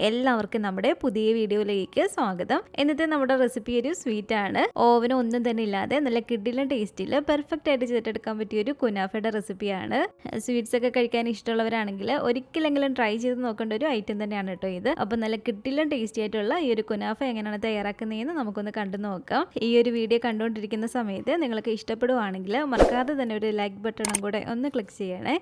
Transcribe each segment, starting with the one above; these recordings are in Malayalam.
എല്ലാവർക്കും നമ്മുടെ പുതിയ വീഡിയോയിലേക്ക് സ്വാഗതം. ഇന്നത്തെ നമ്മുടെ റെസിപ്പി ഒരു സ്വീറ്റ് ആണ്. ഓവൻ ഒന്നും തന്നെ ഇല്ലാതെ നല്ല കിഡിലും ടേസ്റ്റിൽ പെർഫെക്റ്റ് ആയിട്ട് ചെയ്തെടുക്കാൻ പറ്റിയ ഒരു കുനാഫയുടെ റെസിപ്പിയാണ്. സ്വീറ്റ്സ് ഒക്കെ കഴിക്കാൻ ഇഷ്ടമുള്ളവരാണെങ്കിൽ ഒരിക്കലെങ്കിലും ട്രൈ ചെയ്ത് നോക്കേണ്ട ഒരു ഐറ്റം തന്നെയാണ് കേട്ടോ ഇത്. അപ്പോൾ നല്ല കിഡിലും ടേസ്റ്റി ആയിട്ടുള്ള ഈ ഒരു കുനാഫ എങ്ങനെയാണ് തയ്യാറാക്കുന്നതെന്ന് നമുക്കൊന്ന് കണ്ടു നോക്കാം. ഈ ഒരു വീഡിയോ കണ്ടുകൊണ്ടിരിക്കുന്ന സമയത്ത് നിങ്ങൾക്ക് ഇഷ്ടപ്പെടുവാണെങ്കിൽ മറക്കാതെ തന്നെ ഒരു ലൈക്ക് ബട്ടണും കൂടെ ഒന്ന് ക്ലിക്ക് ചെയ്യണേ.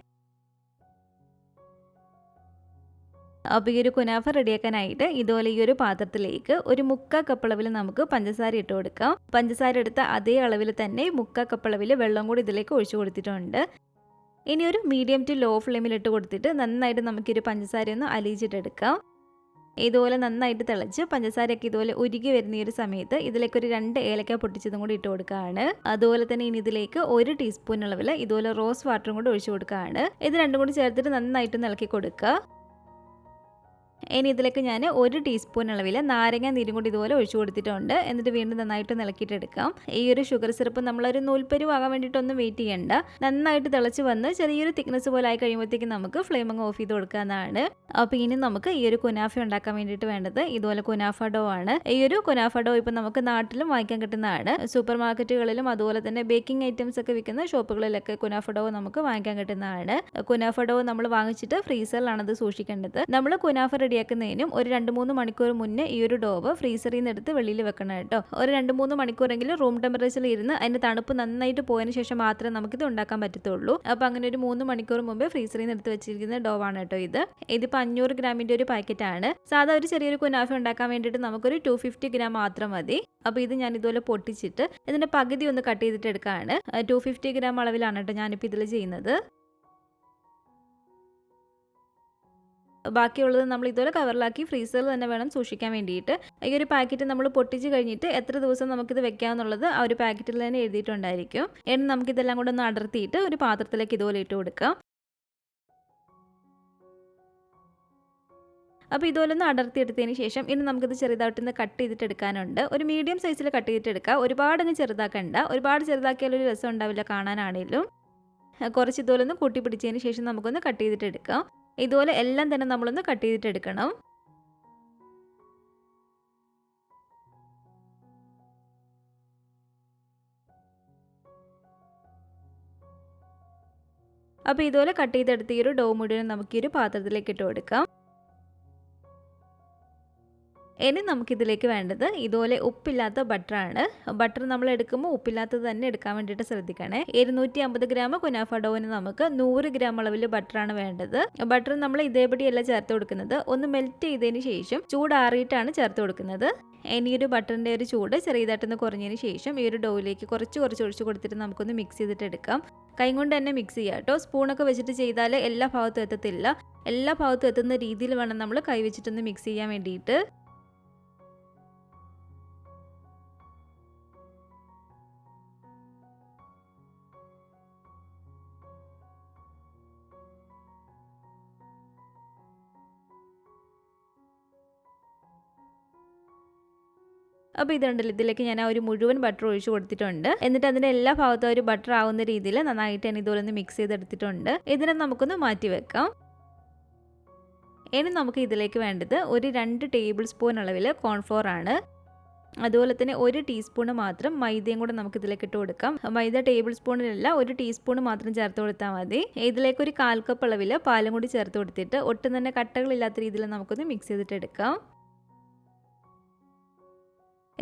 അപ്പോൾ ഈ ഒരു കുനാഫ റെഡിയാക്കാനായിട്ട് ഇതുപോലെ ഈ ഒരു പാത്രത്തിലേക്ക് ഒരു 1/4 കപ്പ് അളവിൽ നമുക്ക് പഞ്ചസാര ഇട്ട് കൊടുക്കാം. പഞ്ചസാര എടുത്ത അതേ അളവിൽ തന്നെ 1/4 കപ്പ് അളവിൽ വെള്ളം കൂടി ഇതിലേക്ക് ഒഴിച്ചു കൊടുത്തിട്ടുണ്ട്. ഇനി ഒരു മീഡിയം ടു ലോ ഫ്ലെയിമിൽ ഇട്ട് കൊടുത്തിട്ട് നന്നായിട്ട് നമുക്കൊരു പഞ്ചസാര ഒന്ന് അലിയിച്ചിട്ടെടുക്കാം. ഇതുപോലെ നന്നായിട്ട് തിളച്ച് പഞ്ചസാരയൊക്കെ ഇതുപോലെ ഉരുകി വരുന്ന ഈ ഒരു സമയത്ത് ഇതിലേക്ക് ഒരു 2 ഏലക്ക പൊട്ടിച്ചതും കൂടി ഇട്ട് കൊടുക്കുകയാണ്. അതുപോലെ തന്നെ ഇനി ഇതിലേക്ക് 1 ടീസ്പൂൺ അളവിൽ ഇതുപോലെ റോസ് വാട്ടറും കൂടി ഒഴിച്ചു കൊടുക്കുകയാണ്. ഇത് രണ്ടും കൂടി ചേർത്തിട്ട് നന്നായിട്ട് ഇളക്കി കൊടുക്കുക. ഇനി ഇതിലേക്ക് ഞാൻ 1 ടീസ്പൂൺ അളവിൽ നാരങ്ങ നീരും കൂടി ഇതുപോലെ ഒഴിച്ചു കൊടുത്തിട്ടുണ്ട്. എന്നിട്ട് വീണ്ടും നന്നായിട്ട് ഇളക്കിയിട്ടെടുക്കാം. ഈ ഒരു ഷുഗർ സിറപ്പ് നമ്മളൊരു നൂൽപ്പരുവാകാൻ വേണ്ടിയിട്ടൊന്നും വെയിറ്റ് ചെയ്യണ്ട. നന്നായിട്ട് തിളച്ച് വന്ന് ചെറിയൊരു തിക്നെസ് പോലെ ആയി കഴിയുമ്പോഴത്തേക്കും നമുക്ക് ഫ്ലെയിം അങ്ങ് ഓഫ് ചെയ്ത് കൊടുക്കാവുന്നതാണ്. അപ്പോൾ ഇനി നമുക്ക് ഈ ഒരു കുനാഫ ഉണ്ടാക്കാൻ വേണ്ടിയിട്ട് വേണ്ടത് ഇതുപോലെ കുനാഫ ഡോ ആണ്. ഈ ഒരു കുനാഫ ഡോ ഇപ്പം നമുക്ക് നാട്ടിലും വാങ്ങിക്കാൻ കിട്ടുന്നതാണ്. സൂപ്പർ മാർക്കറ്റുകളിലും അതുപോലെ തന്നെ ബേക്കിംഗ് ഐറ്റംസ് ഒക്കെ വിൽക്കുന്ന ഷോപ്പുകളിലൊക്കെ കുനാഫ ഡോ നമുക്ക് വാങ്ങിക്കാൻ കിട്ടുന്നതാണ്. കുനാഫ ഡോ നമ്മൾ വാങ്ങിച്ചിട്ട് ഫ്രീസറിലാണ് അത് സൂക്ഷിക്കേണ്ടത്. നമ്മൾ കുനാഫ റെഡിയാക്കുന്നതിനും ഒരു 2-3 മണിക്കൂർ മുന്നേ ഈ ഒരു ഡോവ് ഫ്രീസറിൽ നിന്ന് എടുത്ത് വെളിയിൽ വെക്കണം കേട്ടോ. ഒരു 2-3 മണിക്കൂറെങ്കിലും റൂം ടെമ്പറേച്ചറിൽ ഇരുന്ന് അതിന്റെ തണുപ്പ് നന്നായിട്ട് പോയതിനു ശേഷം മാത്രമേ നമുക്കിത് ഉണ്ടാക്കാൻ പറ്റത്തുള്ളൂ. അപ്പോൾ അങ്ങനെ ഒരു 3 മണിക്കൂർ മുമ്പേ ഫ്രീസറിൽ നിന്ന് എടുത്ത് വെച്ചിരിക്കുന്ന ഡോവാണ് കേട്ടോ ഇത്. ഇതിപ്പോൾ 500 ഗ്രാമിന്റെ ഒരു പാക്കറ്റാണ്. സാധാ ഒരു ചെറിയൊരു കുനാഫ ഉണ്ടാക്കാൻ വേണ്ടിയിട്ട് നമുക്കൊരു 250 ഗ്രാം മാത്രം മതി. അപ്പോൾ ഇത് ഞാൻ ഇതുപോലെ പൊട്ടിച്ചിട്ട് ഇതിന്റെ പകുതി ഒന്ന് കട്ട് ചെയ്തിട്ട് എടുക്കുകയാണ്. 250 ഗ്രാം അളവിലാണ് കേട്ടോ ഞാനിപ്പോൾ ഇതിൽ ചെയ്യുന്നത്. ബാക്കിയുള്ളത് നമ്മൾ ഇതുപോലെ കവറിലാക്കി ഫ്രീസറിൽ തന്നെ വേണം സൂക്ഷിക്കാൻ വേണ്ടിയിട്ട്. ഈ ഒരു പാക്കറ്റ് നമ്മൾ പൊട്ടിച്ച് കഴിഞ്ഞിട്ട് എത്ര ദിവസം നമുക്കിത് വെക്കാമെന്നുള്ളത് ആ ഒരു പാക്കറ്റിൽ തന്നെ എഴുതിയിട്ടുണ്ടായിരിക്കും. ഇനി നമുക്കിതെല്ലാം കൂടെ ഒന്ന് അടർത്തിയിട്ട് ഒരു പാത്രത്തിലേക്ക് ഇതുപോലെ ഇട്ട് കൊടുക്കാം. അപ്പോൾ ഇതുപോലെ ഒന്ന് അടർത്തിയെടുത്തതിന് ശേഷം ഇനി നമുക്കിത് ചെറുതായിട്ടൊന്ന് കട്ട് ചെയ്തിട്ട് എടുക്കാനുണ്ട്. ഒരു മീഡിയം സൈസിൽ കട്ട് ചെയ്തിട്ട് എടുക്കുക. ഒരുപാടങ്ങ് ചെറുതാക്കണ്ട. ഒരുപാട് ചെറുതാക്കിയാലൊരു രസം ഉണ്ടാവില്ല കാണാനാണേലും. കുറച്ച് ഇതുപോലെ ഒന്ന് കൂട്ടി പിടിച്ചതിന് ശേഷം നമുക്കൊന്ന് കട്ട് ചെയ്തിട്ട് എടുക്കാം. ഇതുപോലെ എല്ലാം തന്നെ നമ്മളൊന്ന് കട്ട് ചെയ്തിട്ട് എടുക്കണം. അപ്പോൾ ഇതുപോലെ കട്ട് ചെയ്തെടുത്ത് ഈ ഒരു ഡോ മുഴുവൻ നമുക്ക് ഈ ഒരു പാത്രത്തിലേക്ക് ഇട്ട് കൊടുക്കാം. ഇനി നമുക്കിതിലേക്ക് വേണ്ടത് ഇതുപോലെ ഉപ്പില്ലാത്ത ബട്ടറാണ്. ബട്ടർ നമ്മൾ എടുക്കുമ്പോൾ ഉപ്പില്ലാത്തത് തന്നെ എടുക്കാൻ വേണ്ടിയിട്ട് ശ്രദ്ധിക്കണേ. 250 ഗ്രാം കുനാഫ ഡോവിന് നമുക്ക് 100 ഗ്രാം അളവിൽ ബട്ടറാണ് വേണ്ടത്. ബട്ടർ നമ്മൾ ഇതേപടിയല്ല ചേർത്ത് കൊടുക്കുന്നത്. ഒന്ന് മെൽറ്റ് ചെയ്തതിന് ശേഷം ചൂടാറിയിട്ടാണ് ചേർത്ത് കൊടുക്കുന്നത്. ഇനി ഒരു ബട്ടറിൻ്റെ ഒരു ചൂട് ചെറിയതായിട്ടൊന്ന് കുറഞ്ഞതിന് ശേഷം ഈ ഒരു ഡോയിലേക്ക് കുറച്ച് ഒഴിച്ചു കൊടുത്തിട്ട് നമുക്കൊന്ന് മിക്സ് ചെയ്തിട്ട് എടുക്കാം. കൈ കൊണ്ട് തന്നെ മിക്സ് ചെയ്യുക കേട്ടോ. സ്പൂണൊക്കെ വെച്ചിട്ട് ചെയ്താൽ എല്ലാ ഭാഗത്തും എത്തത്തില്ല. എല്ലാ ഭാഗത്തും എത്തുന്ന രീതിയിൽ വേണം നമ്മൾ കൈ വെച്ചിട്ടൊന്ന് മിക്സ് ചെയ്യാൻ വേണ്ടിയിട്ട്. അപ്പോൾ ഇതുണ്ടല്ലോ, ഇതിലേക്ക് ഞാൻ ആ ഒരു മുഴുവൻ ബട്ടർ ഒഴിച്ച് കൊടുത്തിട്ടുണ്ട്. എന്നിട്ട് അതിൻ്റെ എല്ലാ ഭാഗത്തും ഒരു ബട്ടർ ആവുന്ന രീതിയിൽ നന്നായിട്ട് തന്നെ ഇതുപോലെ ഒന്ന് മിക്സ് ചെയ്തെടുത്തിട്ടുണ്ട്. ഇതിനെ നമുക്കൊന്ന് മാറ്റി വെക്കാം. ഇനി നമുക്ക് ഇതിലേക്ക് വേണ്ടത് ഒരു 2 ടേബിൾ സ്പൂൺ അളവിൽ കോൺഫ്ലോർ ആണ്. അതുപോലെ തന്നെ 1 ടീസ്പൂൺ മാത്രം മൈദയും കൂടെ നമുക്ക് ഇതിലേക്ക് ഇട്ട് കൊടുക്കാം. മൈദ ടേബിൾ സ്പൂണിലല്ല 1 ടീസ്പൂൺ മാത്രം ചേർത്ത് കൊടുത്താൽ മതി. ഇതിലേക്ക് ഒരു 1/4 കപ്പ് അളവിൽ പാലും കൂടി ചേർത്ത് കൊടുത്തിട്ട് ഒട്ടും തന്നെ കട്ടകളില്ലാത്ത രീതിയിൽ നമുക്കൊന്ന് മിക്സ് ചെയ്തിട്ട് എടുക്കാം.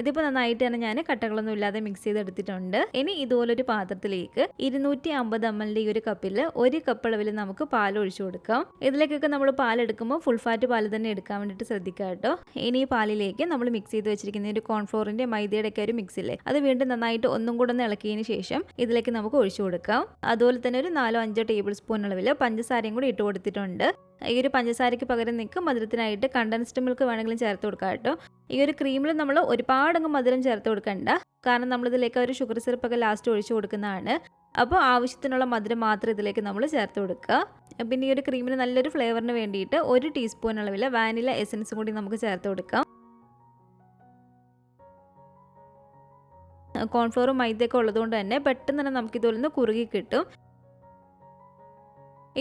ഇതിപ്പോൾ നന്നായിട്ട് തന്നെ ഞാൻ കട്ടകളൊന്നും ഇല്ലാതെ മിക്സ് ചെയ്തെടുത്തിട്ടുണ്ട്. ഇനി ഇതുപോലൊരു പാത്രത്തിലേക്ക് 250 ml ഈ ഒരു കപ്പിൽ 1 കപ്പ് അളവിൽ നമുക്ക് പാൽ ഒഴിച്ചു കൊടുക്കാം. ഇതിലേക്കൊക്കെ നമ്മൾ പാലെടുക്കുമ്പോൾ ഫുൾ ഫാറ്റ് പാൽ തന്നെ എടുക്കാൻ വേണ്ടിയിട്ട് ശ്രദ്ധിക്കുക കേട്ടോ. ഇനി ഈ പാലിലേക്ക് നമ്മൾ മിക്സ് ചെയ്ത് വെച്ചിരിക്കുന്ന ഒരു കോൺഫ്ലോറിൻ്റെ മൈദയുടെ ഒക്കെ ഒരു മിക്സ് ഇല്ലേ, അത് വീണ്ടും നന്നായിട്ട് ഒന്നും കൂടെ ഒന്ന് ഇളക്കിയതിന് ശേഷം ഇതിലേക്ക് നമുക്ക് ഒഴിച്ചു കൊടുക്കാം. അതുപോലെ തന്നെ ഒരു 4-5 ടേബിൾ സ്പൂൺ അളവിൽ പഞ്ചസാരയും കൂടി ഇട്ട് കൊടുത്തിട്ടുണ്ട്. ഈ ഒരു പഞ്ചസാരയ്ക്ക് പകരം നിങ്ങൾക്ക് മധുരത്തിനായിട്ട് കണ്ടൻസ്ഡ് മിൽക്ക് വേണമെങ്കിലും ചേർത്ത് കൊടുക്കാം കേട്ടോ. ഈ ഒരു ക്രീമിൽ നമ്മൾ ഒരുപാടങ്ങ് മധുരം ചേർത്ത് കൊടുക്കണ്ട. കാരണം നമ്മളിതിലേക്ക് ഒരു ഷുഗർ സിറപ്പൊക്കെ ലാസ്റ്റ് ഒഴിച്ചു കൊടുക്കുന്നതാണ്. അപ്പോൾ ആവശ്യത്തിനുള്ള മധുരം മാത്രം ഇതിലേക്ക് നമ്മൾ ചേർത്ത് കൊടുക്കുക. പിന്നെ ഈ ഒരു ക്രീമിന് നല്ലൊരു ഫ്ലേവറിന് വേണ്ടിയിട്ട് 1 ടീസ്പൂൺ അളവിൽ വാനില എസൻസും കൂടി നമുക്ക് ചേർത്ത് കൊടുക്കാം. കോൺഫ്ലോറും മൈദയൊക്കെ ഉള്ളതുകൊണ്ട് തന്നെ പെട്ടെന്ന് തന്നെ നമുക്കിതുപോലെ ഒന്ന് കുറുകി കിട്ടും.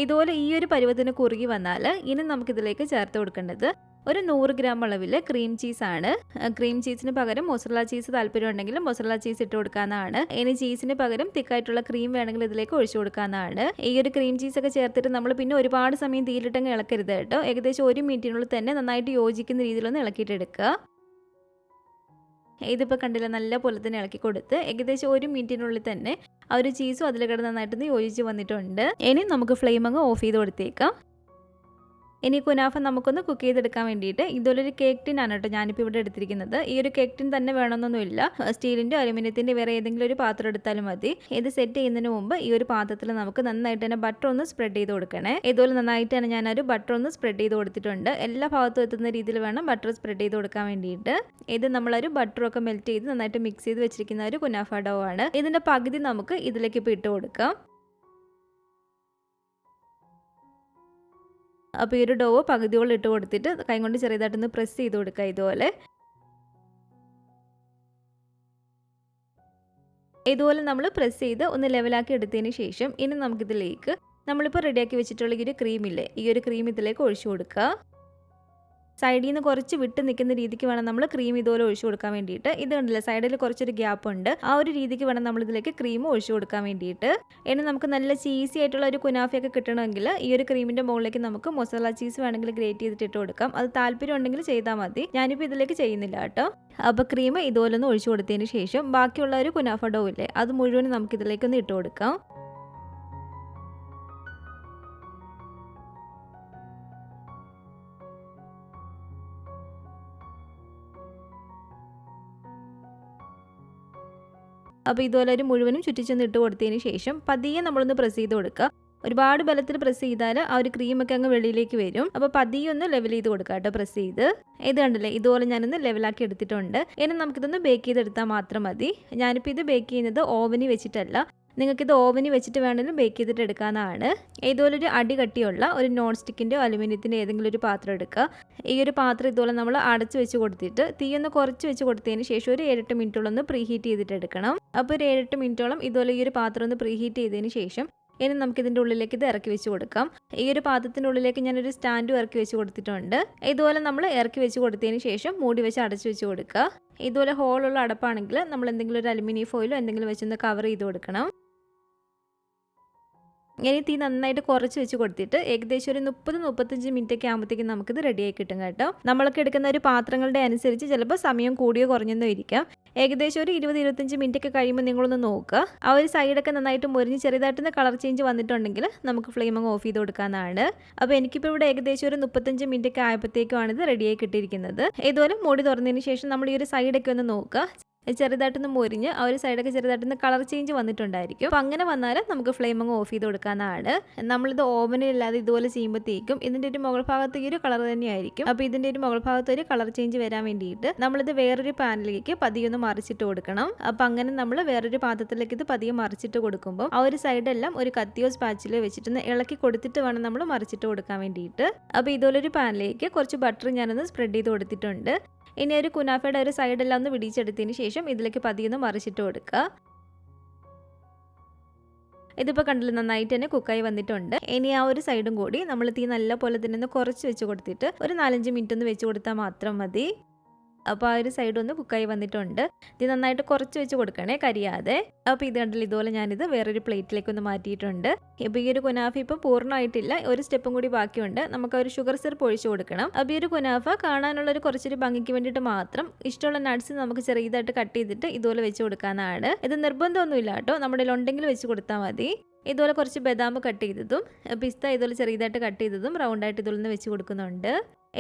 ഇതുപോലെ ഈ ഒരു പരുവത്തിന് കുറുകി വന്നാൽ ഇനി നമുക്കിതിലേക്ക് ചേർത്ത് കൊടുക്കേണ്ടത് ഒരു 100 ഗ്രാം അളവിൽ ക്രീം ചീസാണ്. ക്രീം ചീസിന് പകരം മൊസറല്ല ചീസ് താല്പര്യം ഉണ്ടെങ്കിൽ മൊസറല്ല ചീസ് ഇട്ട് കൊടുക്കാവുന്നതാണ്. ഇനി ചീസിന് പകരം തിക്കായിട്ടുള്ള ക്രീം വേണമെങ്കിൽ ഇതിലേക്ക് ഒഴിച്ചു കൊടുക്കാവുന്നതാണ്. ഈ ഒരു ക്രീം ചീസൊക്കെ ചേർത്തിട്ട് നമ്മൾ പിന്നെ ഒരുപാട് സമയം തീയിലിട്ടങ്ങ് ഇളക്കരുത് കേട്ടോ. ഏകദേശം 1 മിനിറ്റിനുള്ളിൽ തന്നെ നന്നായിട്ട് യോജിക്കുന്ന രീതിയിലൊന്ന് ഇളക്കിയിട്ടെടുക്കുക. ഇതിപ്പോൾ കണ്ടില്ല, നല്ല പോലെ തന്നെ ഇളക്കി കൊടുത്ത് ഏകദേശം 1 മിനിറ്റിനുള്ളിൽ തന്നെ ആ ഒരു ചീസും അതിൽ കിടന്ന് നന്നായിട്ടൊന്ന് യോജിച്ച് വന്നിട്ടുണ്ട്. ഇനി നമുക്ക് ഫ്ലെയിം അങ്ങ് ഓഫ് ചെയ്ത് കൊടുത്തേക്കാം. ഇനി കുനാഫ നമുക്കൊന്ന് കുക്ക് ചെയ്തെടുക്കാൻ വേണ്ടിയിട്ട് ഇതുപോലൊരു കേക്ക് ടിൻ ആണ് കേട്ടോ ഞാനിപ്പോൾ ഇവിടെ എടുത്തിരിക്കുന്നത്. ഈ ഒരു കേക്ക് ടിൻ തന്നെ വേണമെന്നൊന്നുമില്ല, സ്റ്റീലിൻ്റെ അലുമിനിയത്തിൻ്റെ വേറെ ഏതെങ്കിലും ഒരു പാത്രം എടുത്താലും മതി. ഇത് സെറ്റ് ചെയ്യുന്നതിന് മുമ്പ് ഈ ഒരു പാത്രത്തിൽ നമുക്ക് നന്നായിട്ട് തന്നെ ബട്ടർ ഒന്ന് സ്പ്രെഡ് ചെയ്ത് കൊടുക്കണേ. ഇതുപോലെ നന്നായിട്ട് തന്നെ ഞാനൊരു ബട്ടർ ഒന്ന് സ്പ്രെഡ് ചെയ്ത് കൊടുത്തിട്ടുണ്ട്. എല്ലാ ഭാഗത്തും എത്തുന്ന രീതിയിൽ വേണം ബട്ടർ സ്പ്രെഡ് ചെയ്ത് കൊടുക്കാൻ വേണ്ടിയിട്ട്. ഇത് നമ്മളൊരു ബട്ടറൊക്കെ മെൽറ്റ് ചെയ്ത് നന്നായിട്ട് മിക്സ് ചെയ്ത് വെച്ചിരിക്കുന്ന ഒരു കുനാഫ ഡോ ആണ്. ഇതിൻ്റെ പകുതി നമുക്ക് ഇതിലേക്ക് ഇപ്പോൾ ഇട്ട് കൊടുക്കാം. അപ്പോൾ ഈ ഒരു ഡോ പകുതിയോളം ഇട്ട് കൊടുത്തിട്ട് കൈ കൊണ്ട് ചെറിയതായിട്ടൊന്ന് പ്രസ് ചെയ്ത് കൊടുക്കുക. ഇതുപോലെ നമ്മൾ പ്രസ് ചെയ്ത് ഒന്ന് ലെവലാക്കി എടുത്തതിന് ശേഷം ഇനി നമുക്കിതിലേക്ക് നമ്മളിപ്പോൾ റെഡിയാക്കി വെച്ചിട്ടുള്ള ഈ ഒരു ക്രീമില്ലേ, ഈ ഒരു ക്രീം ഇതിലേക്ക് ഒഴിച്ചു കൊടുക്കുക. സൈഡിൽ നിന്ന് കുറച്ച് വിട്ട് നിൽക്കുന്ന രീതിക്ക് വേണം നമ്മൾ ക്രീം ഇതുപോലെ ഒഴിച്ചു കൊടുക്കാൻ വേണ്ടിയിട്ട്. ഇത് കണ്ടില്ല, സൈഡിൽ കുറച്ചൊരു ഗ്യാപ്പ് ഉണ്ട്. ആ ഒരു രീതിക്ക് വേണം നമ്മൾ ഇതിലേക്ക് ക്രീം ഒഴിച്ചു കൊടുക്കാൻ വേണ്ടിയിട്ട്. ഇനി നമുക്ക് നല്ല ചീസി ആയിട്ടുള്ള ഒരു കുനാഫയൊക്കെ കിട്ടണമെങ്കിൽ ഈ ഒരു ക്രീമിൻ്റെ മുകളിലേക്ക് നമുക്ക് മൊസറല്ല ചീസ് വേണമെങ്കിൽ ഗ്രേറ്റ് ചെയ്തിട്ട് ഇട്ട് കൊടുക്കാം. അത് താല്പര്യം ഉണ്ടെങ്കിൽ ചെയ്താൽ മതി. ഞാനിപ്പോൾ ഇതിലേക്ക് ചെയ്യുന്നില്ല കേട്ടോ. അപ്പോൾ ക്രീം ഇതുപോലെ ഒന്ന് ഒഴിച്ചു കൊടുത്തതിന് ശേഷം ബാക്കിയുള്ള ഒരു കുനാഫ ഡോ ഇല്ലേ, അത് മുഴുവൻ നമുക്കിതിലേക്കൊന്ന് ഇട്ട് കൊടുക്കാം. അപ്പോൾ ഇതുപോലെ ഒരു മുഴുവനും ചുറ്റിച്ചൊന്ന് ഇട്ട് കൊടുത്തതിന് ശേഷം പതിയെ നമ്മളൊന്ന് പ്രസ് ചെയ്ത് കൊടുക്കുക. ഒരുപാട് ബലത്തിൽ പ്രസ് ചെയ്താൽ ആ ഒരു ക്രീമൊക്കെ അങ്ങ് വെളിയിലേക്ക് വരും. അപ്പോൾ പതിയെ ഒന്ന് ലെവൽ ചെയ്ത് കൊടുക്കുക കേട്ടോ, പ്രസ് ചെയ്ത്. ഇത് കണ്ടില്ലേ, ഇതുപോലെ ഞാനൊന്ന് ലെവലാക്കി എടുത്തിട്ടുണ്ട്. ഇനി നമുക്കിതൊന്ന് ബേക്ക് ചെയ്തെടുത്താൽ മാത്രം മതി. ഞാനിപ്പോൾ ഇത് ബേക്ക് ചെയ്യുന്നത് ഓവനിൽ വെച്ചിട്ടല്ല, നിങ്ങൾക്കിത് ഓവനിൽ വെച്ചിട്ട് വേണമെങ്കിലും ബേക്ക് ചെയ്തിട്ട് എടുക്കാവുന്നതാണ്. ഇതുപോലെ ഒരു അടി കട്ടിയുള്ള ഒരു നോൺ സ്റ്റിക്കിൻ്റെയോ അലുമിനിയത്തിൻ്റെ ഏതെങ്കിലും ഒരു പാത്രം എടുക്കുക. ഈ ഒരു പാത്രം ഇതുപോലെ നമ്മൾ അടച്ച് വെച്ച് കൊടുത്തിട്ട് തീയൊന്ന് കുറച്ച് വെച്ച് കൊടുത്തതിന് ശേഷം ഒരു 7-8 മിനിറ്റോളം ഒന്ന് പ്രീഹീറ്റ് ചെയ്തിട്ട് എടുക്കണം. അപ്പോൾ ഒരു 7-8 മിനിറ്റോളം ഇതുപോലെ ഈ ഒരു പാത്രം ഒന്ന് പ്രീഹീറ്റ് ചെയ്തതിന് ശേഷം ഇനി നമുക്കിതിൻ്റെ ഉള്ളിലേക്ക് ഇത് ഇറക്കി വെച്ച് കൊടുക്കാം. ഈ ഒരു പാത്രത്തിൻ്റെ ഉള്ളിലേക്ക് ഞാനൊരു സ്റ്റാൻഡും ഇറക്കി വെച്ച് കൊടുത്തിട്ടുണ്ട്. ഇതുപോലെ നമ്മൾ ഇറക്കി വെച്ച് കൊടുത്തതിന് ശേഷം മൂടി വെച്ച് അടച്ചു വെച്ച് കൊടുക്കുക. ഇതുപോലെ ഹോളുള്ള അടപ്പാണെങ്കിൽ നമ്മൾ എന്തെങ്കിലും ഒരു അലുമിനിയം ഫോയിലോ എന്തെങ്കിലും വെച്ചൊന്ന് കവർ ചെയ്ത് കൊടുക്കണം. ഇനി തീ നന്നായിട്ട് കുറച്ച് വെച്ച് കൊടുത്തിട്ട് ഏകദേശം ഒരു 30-35 മിനിറ്റൊക്കെ ആകുമ്പോഴത്തേക്കും നമുക്കിത് റെഡിയായി കിട്ടും കേട്ടോ. നമ്മളൊക്കെ എടുക്കുന്ന ഒരു പാത്രങ്ങളുടെ അനുസരിച്ച് ചിലപ്പോൾ സമയം കൂടിയോ കുറഞ്ഞെന്നോ ഇരിക്കാം. ഏകദേശം ഒരു 20-25 മിനിറ്റൊക്കെ കഴിയുമ്പോൾ നിങ്ങളൊന്ന് നോക്കുക. ആ ഒരു സൈഡൊക്കെ നന്നായിട്ട് മുരിഞ്ഞ് ചെറുതായിട്ടൊന്ന് കളർ ചേഞ്ച് വന്നിട്ടുണ്ടെങ്കിൽ നമുക്ക് ഫ്ലെയിം അങ്ങ് ഓഫ് ചെയ്ത് കൊടുക്കാവുന്നതാണ്. അപ്പോൾ എനിക്കിപ്പോൾ ഇവിടെ ഏകദേശം ഒരു 35 മിനിറ്റൊക്കെ ആയപ്പോഴത്തേക്കുമാണ് ഇത് റെഡിയായി കിട്ടിയിരിക്കുന്നത്. ഇതുപോലെ മൂടി തുറന്നതിന് ശേഷം നമ്മൾ ഈ ഒരു സൈഡൊക്കെ ഒന്ന് നോക്കുക. ചെറുതായിട്ടൊന്ന് മുരിഞ്ഞ് ആ ഒരു സൈഡൊക്കെ ചെറുതായിട്ടൊന്ന് കളർ ചേഞ്ച് വന്നിട്ടുണ്ടായിരിക്കും. അപ്പോൾ അങ്ങനെ വന്നാൽ നമുക്ക് ഫ്ലെയിം അങ്ങ് ഓഫ് ചെയ്ത് കൊടുക്കാവുന്നതാണ്. നമ്മളിത് ഓവനിലില്ലാതെ ഇതുപോലെ ചെയ്യുമ്പോഴത്തേക്കും ഇതിൻ്റെ ഒരു മുകൾ ഭാഗത്ത് ഈ ഒരു കളർ തന്നെയായിരിക്കും. അപ്പോൾ ഇതിൻ്റെ ഒരു മുകൾ ഭാഗത്ത് ഒരു കളർ ചേഞ്ച് വരാൻ വേണ്ടിയിട്ട് നമ്മളിത് വേറൊരു പാനിലേക്ക് പതിയൊന്ന് മറിച്ചിട്ട് കൊടുക്കണം. അപ്പോൾ അങ്ങനെ നമ്മൾ വേറൊരു പാത്രത്തിലേക്ക് ഇത് പതിയെ മറിച്ചിട്ട് കൊടുക്കുമ്പോൾ ആ ഒരു സൈഡെല്ലാം ഒരു കത്തിയോ സ്പാച്ചിലോ വെച്ചിട്ടൊന്ന് ഇളക്കി കൊടുത്തിട്ട് വേണം നമ്മൾ മറിച്ചിട്ട് കൊടുക്കാൻ വേണ്ടിയിട്ട്. അപ്പോൾ ഇതുപോലൊരു പാനിലേക്ക് കുറച്ച് ബട്ടർ ഞാനൊന്ന് സ്പ്രെഡ് ചെയ്ത് കൊടുത്തിട്ടുണ്ട്. ഇനി ഒരു കുനാഫയുടെ ഒരു സൈഡെല്ലാം ഒന്ന് വിടിച്ചെടുത്തതിന് ശേഷം ഇതിലേക്ക് പതിയൊന്ന് മറിച്ചിട്ട് കൊടുക്കുക. ഇതിപ്പോൾ കണ്ടില്ല, നന്നായിട്ട് തന്നെ കുക്കായി വന്നിട്ടുണ്ട്. ഇനി ആ ഒരു സൈഡും കൂടി നമ്മൾ തീ നല്ല പോലെ തന്നെ ഒന്ന് കുറച്ച് വെച്ച് കൊടുത്തിട്ട് ഒരു 4-5 മിനിറ്റ് ഒന്ന് വെച്ച് കൊടുത്താൽ മാത്രം മതി. അപ്പോൾ ആ ഒരു സൈഡ് ഒന്ന് കുക്കായി വന്നിട്ടുണ്ട്. ഇത് നന്നായിട്ട് കുറച്ച് വെച്ച് കൊടുക്കണേ, കരിയാതെ. അപ്പോൾ ഇത് കണ്ടില്ല, ഇതുപോലെ ഞാനിത് വേറൊരു പ്ലേറ്റിലേക്ക് ഒന്ന് മാറ്റിയിട്ടുണ്ട്. ഇപ്പോൾ ഈ ഒരു കുനാഫ ഇപ്പോൾ പൂർണ്ണമായിട്ടില്ല, ഒരു സ്റ്റെപ്പും കൂടി ബാക്കിയുണ്ട്. നമുക്ക് ഒരു ഷുഗർ സിറപ്പ് ഒഴിച്ച് കൊടുക്കണം. അപ്പോൾ ഈ ഒരു കുനാഫ കാണാനുള്ളൊരു കുറച്ചൊരു ഭംഗിക്ക് വേണ്ടിയിട്ട് മാത്രം ഇഷ്ടമുള്ള നട്ട്സ് നമുക്ക് ചെറിയതായിട്ട് കട്ട് ചെയ്തിട്ട് ഇതുപോലെ വെച്ച് കൊടുക്കാനാണ്. ഇത് നിർബന്ധമൊന്നുമില്ല കേട്ടോ, നമ്മുടെ ഉണ്ടെങ്കിൽ വെച്ച് കൊടുത്താൽ മതി. ഇതുപോലെ കുറച്ച് ബദാം കട്ട് ചെയ്തതും പിസ്ത ഇതുപോലെ ചെറിയതായിട്ട് കട്ട് ചെയ്തതും റൗണ്ടായിട്ട് ഇതുപോലെ നിന്ന് വെച്ച് കൊടുക്കുന്നുണ്ട്.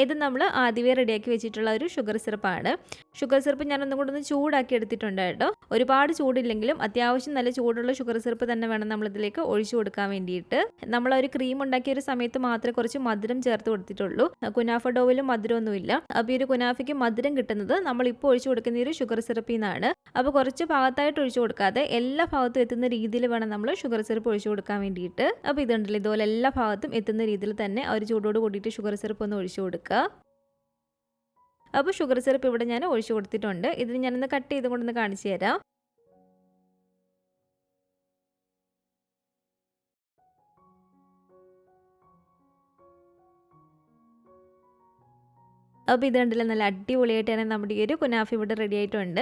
ഇത് നമ്മൾ ആദ്യമേ റെഡിയാക്കി വെച്ചിട്ടുള്ള ഒരു ഷുഗർ സിറപ്പാണ്. ഷുഗർ സിറപ്പ് ഞാൻ ഒന്നും കൂടെ ഒന്ന് ചൂടാക്കി എടുത്തിട്ടുണ്ട് കേട്ടോ. ഒരുപാട് ചൂടില്ലെങ്കിലും അത്യാവശ്യം നല്ല ചൂടുള്ള ഷുഗർ സിറപ്പ് തന്നെ വേണം നമ്മളിതിലേക്ക് ഒഴിച്ചു കൊടുക്കാൻ വേണ്ടിയിട്ട്. നമ്മൾ ഒരു ക്രീം ഉണ്ടാക്കിയ ഒരു സമയത്ത് മാത്രമേ കുറച്ച് മധുരം ചേർത്ത് കൊടുത്തിട്ടുള്ളൂ. കുനാഫ ഡോവിലും മധുരമൊന്നുമില്ല. അപ്പോൾ ഈ ഒരു കുനാഫയ്ക്ക് മധുരം കിട്ടുന്നത് നമ്മളിപ്പോൾ ഒഴിച്ചു കൊടുക്കുന്ന ഒരു ഷുഗർ സിറപ്പിൽ നിന്നാണ്. അപ്പോൾ കുറച്ച് ഭാഗത്തായിട്ട് ഒഴിച്ചു കൊടുക്കാതെ എല്ലാ ഭാഗത്തും എത്തുന്ന രീതിയിൽ വേണം നമ്മൾ ഷുഗർ സിറപ്പ് ഒഴിച്ചു കൊടുക്കാൻ വേണ്ടിയിട്ട്. അപ്പോൾ ഇതുണ്ടല്ലോ, ഇതുപോലെ എല്ലാ ഭാഗത്തും എത്തുന്ന രീതിയിൽ തന്നെ ആ ഒരു ചൂടോട് കൂടിയിട്ട് ഷുഗർ സിറപ്പ് ഒന്ന് ഒഴിച്ചു കൊടുക്കുക. അപ്പോൾ ഷുഗർ സിറപ്പ് ഇവിടെ ഞാൻ ഒഴിച്ചു കൊടുത്തിട്ടുണ്ട്. ഇതിന് ഞാനൊന്ന് കട്ട് ചെയ്ത് കൊണ്ടൊന്ന് കാണിച്ചു തരാം. അപ്പോൾ ഇത് കണ്ടില്ല, നല്ല അടിപൊളിയായിട്ട് തന്നെ നമ്മുടെ ഈ ഒരു കുനാഫ ഇവിടെ റെഡി ആയിട്ടുണ്ട്.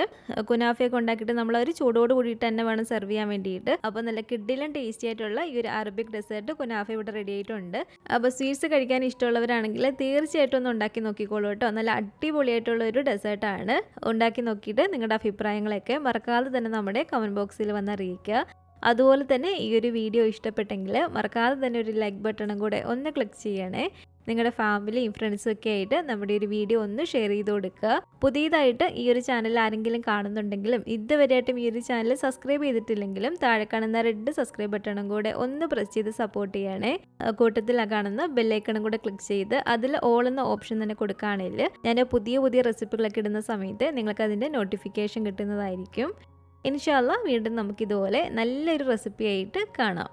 കുനാഫയൊക്കെ ഉണ്ടാക്കിയിട്ട് നമ്മളൊരു ചൂടോട് കൂടിയിട്ട് തന്നെ വേണം സെർവ് ചെയ്യാൻ വേണ്ടിയിട്ട്. അപ്പോൾ നല്ല കിഡിലും ടേസ്റ്റി ആയിട്ടുള്ള ഈ ഒരു അറബിക് ഡെസേർട്ട് കുനാഫ ഇവിടെ റെഡി ആയിട്ടുണ്ട്. അപ്പോൾ സ്വീറ്റ്സ് കഴിക്കാൻ ഇഷ്ടമുള്ളവരാണെങ്കിൽ തീർച്ചയായിട്ടും ഒന്ന് ഉണ്ടാക്കി നോക്കിക്കോളൂ കേട്ടോ. നല്ല അടിപൊളിയായിട്ടുള്ള ഒരു ഡെസേർട്ടാണ്. ഉണ്ടാക്കി നോക്കിയിട്ട് നിങ്ങളുടെ അഭിപ്രായങ്ങളൊക്കെ മറക്കാതെ തന്നെ നമ്മുടെ കമൻറ്റ് ബോക്സിൽ വന്ന് അറിയിക്കുക. അതുപോലെ തന്നെ ഈ ഒരു വീഡിയോ ഇഷ്ടപ്പെട്ടെങ്കിൽ മറക്കാതെ തന്നെ ഒരു ലൈക്ക് ബട്ടണും കൂടെ ഒന്ന് ക്ലിക്ക് ചെയ്യണേ. നിങ്ങളുടെ ഫാമിലിയും ഫ്രണ്ട്സും ഒക്കെ ആയിട്ട് നമ്മുടെ ഒരു വീഡിയോ ഒന്ന് ഷെയർ ചെയ്ത് കൊടുക്കുക. പുതിയതായിട്ട് ഈ ഒരു ചാനൽ ആരെങ്കിലും കാണുന്നുണ്ടെങ്കിലും ഇതുവരെയായിട്ടും ഈ ഒരു ചാനൽ സബ്സ്ക്രൈബ് ചെയ്തിട്ടില്ലെങ്കിലും താഴെ കാണുന്ന റെഡ് സബ്സ്ക്രൈബ് ബട്ടണും കൂടെ ഒന്ന് പ്രസ് ചെയ്ത് സപ്പോർട്ട് ചെയ്യണേ. കൂട്ടത്തിൽ കാണുന്ന ബെല്ലൈക്കണും കൂടെ ക്ലിക്ക് ചെയ്ത് അതിൽ ഓൾ എന്ന ഓപ്ഷൻ തന്നെ കൊടുക്കുകയാണെങ്കിൽ ഞാൻ പുതിയ റെസിപ്പികളൊക്കെ ഇടുന്ന സമയത്ത് നിങ്ങൾക്ക് അതിൻ്റെ നോട്ടിഫിക്കേഷൻ കിട്ടുന്നതായിരിക്കും. ഇൻഷാ അല്ലാഹ് വീണ്ടും നമുക്കിതുപോലെ നല്ലൊരു റെസിപ്പി ആയിട്ട് കാണാം.